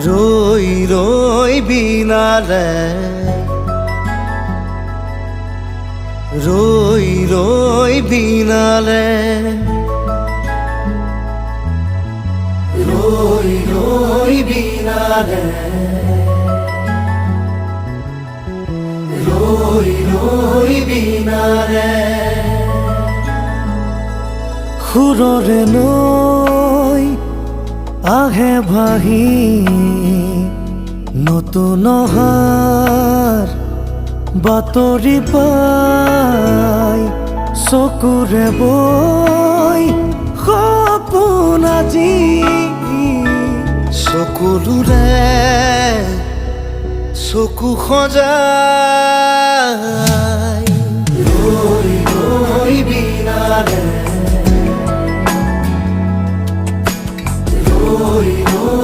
ৰই ৰই বিনালে ৰই ৰই বিনালে ৰই ৰই বিনালে ৰই ৰই বিনালে সুৰৰে নৈ আহে ভাহি নতুন অহাৰ বাতৰি পাই চকুৰে বৈ সপোন আজি চকুলোৰে চকু সজাই ৰৈ ৰৈ বিনালে ৰই ৰই